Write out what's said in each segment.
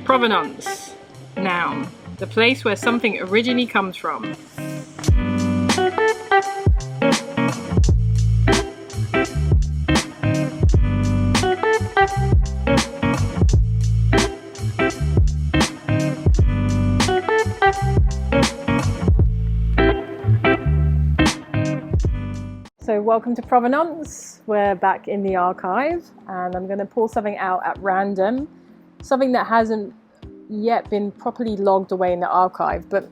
Provenance, noun, the place where something originally comes from. So welcome to Provenance. We're back in the archive and I'm going to pull something out at random, something that hasn't yet been properly logged away in the archive, but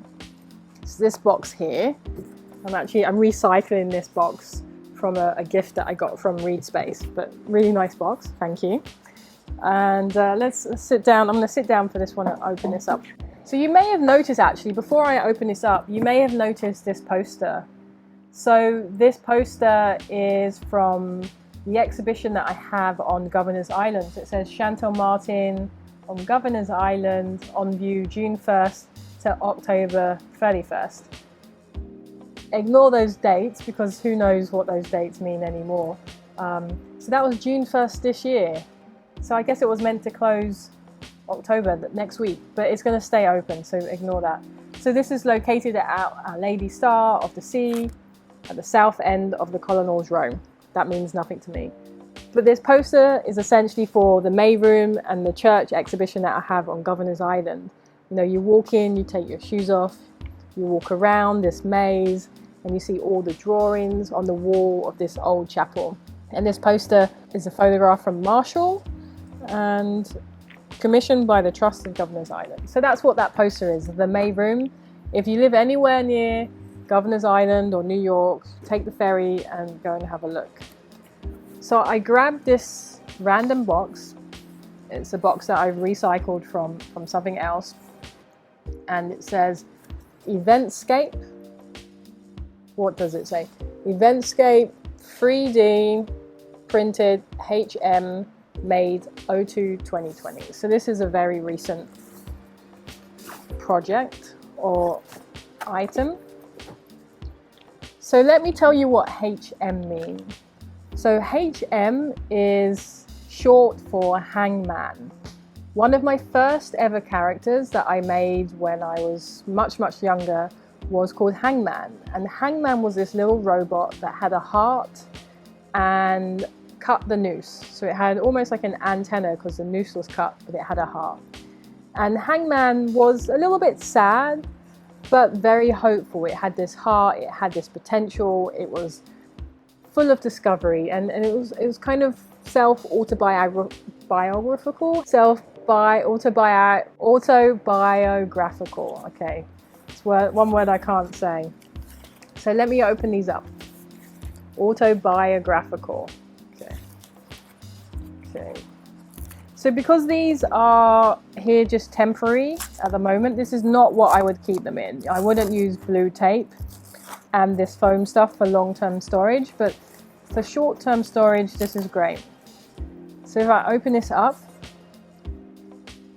it's this box here. I'm recycling this box from a gift that I got from Read Space, but really nice box, thank you. And let's sit down. I'm going to sit down for this one and open this up. So you may have noticed, actually, before I open this up, you may have noticed this poster. So this poster is from the exhibition that I have on Governor's Island. It says Chantal Martin on Governor's Island on view June 1st to October 31st. Ignore those dates because who knows what those dates mean anymore. So that was June 1st this year. So I guess it was meant to close October next week, but it's going to stay open, so ignore that. So this is located at Our Lady Star of the Sea, at the south end of the Colonel's Row. That means nothing to me. But this poster is essentially for the May Room and the church exhibition that I have on Governor's Island. You know, you walk in, you take your shoes off, you walk around this maze, and you see all the drawings on the wall of this old chapel. And this poster is a photograph from Marshall and commissioned by the Trust of Governor's Island. So that's what that poster is, the May Room. If you live anywhere near Governor's Island or New York, take the ferry and go and have a look. So I grabbed this random box. It's a box that I've recycled from something else. And it says Eventscape. What does it say? Eventscape 3D printed HM made 02-2020. So this is a very recent project or item. So let me tell you what HM means. So HM is short for Hangman. One of my first ever characters that I made when I was much younger was called Hangman. And Hangman was this little robot that had a heart and cut the noose. So it had almost like an antenna because the noose was cut, but it had a heart. And Hangman was a little bit sad, but very hopeful. It had this heart, it had this potential, it was full of discovery, and it was kind of autobiographical. Okay, it's one word I can't say. So let me open these up. Autobiographical. Okay. So because these are here just temporary at the moment, this is not what I would keep them in. I wouldn't use blue tape and this foam stuff for long-term storage, but for short-term storage, this is great. So if I open this up,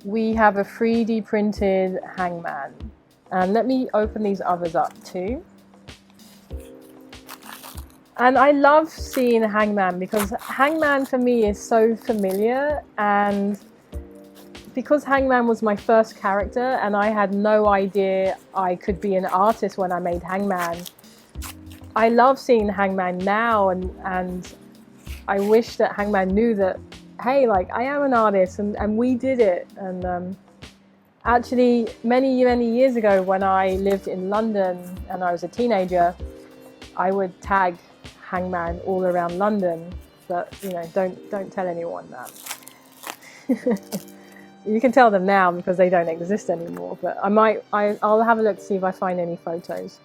we have a 3D printed Hangman. And let me open these others up too. And I love seeing Hangman because Hangman for me is so familiar, and because Hangman was my first character and I had no idea I could be an artist when I made Hangman, I love seeing Hangman now, and I wish that Hangman knew that, hey, like, I am an artist and we did it. And actually many years ago when I lived in London and I was a teenager, I would tag Hangman all around London, but you know, don't tell anyone that. You can tell them now because they don't exist anymore, but I'll have a look to see if I find any photos.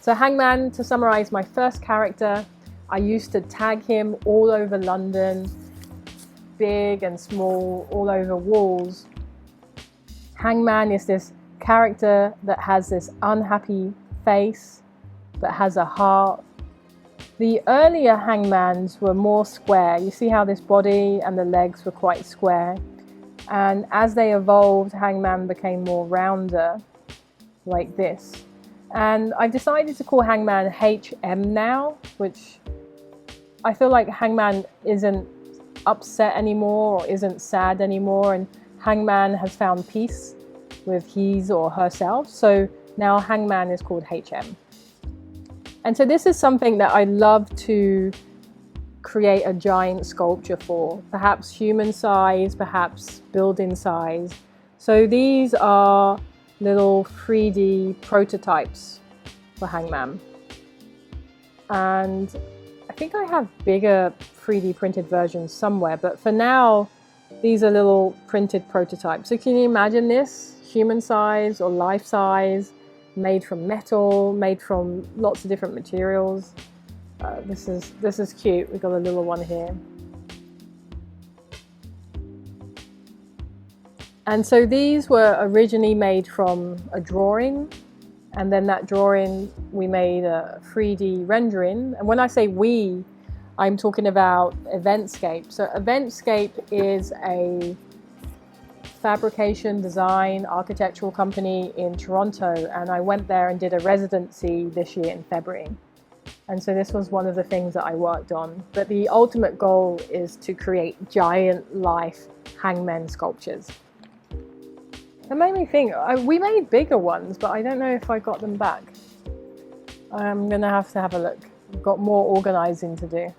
So Hangman, to summarize, my first character, I used to tag him all over London, big and small, all over walls. Hangman is this character that has this unhappy face but has a heart. The earlier Hangmans were more square. You see how this body and the legs were quite square. And as they evolved, Hangman became more rounder, like this. And I've decided to call Hangman HM now, which I feel like Hangman isn't upset anymore or isn't sad anymore. And Hangman has found peace with his or herself. So now Hangman is called HM. And so this is something that I love to create a giant sculpture for, perhaps human size, perhaps building size. So these are little 3D prototypes for Hangman. And I think I have bigger 3D printed versions somewhere, but for now, these are little printed prototypes. So can you imagine this? Human size or life size, made from metal, made from lots of different materials. This is cute. We've got a little one here. And so these were originally made from a drawing, and then that drawing we made a 3D rendering. And when I say we, I'm talking about Eventscape. So Eventscape is a fabrication, design, architectural company in Toronto, and I went there and did a residency this year in February. And so this was one of the things that I worked on. But the ultimate goal is to create giant life Hangman sculptures. That made me think, we made bigger ones, but I don't know if I got them back. I'm gonna have to have a look. I've got more organizing to do.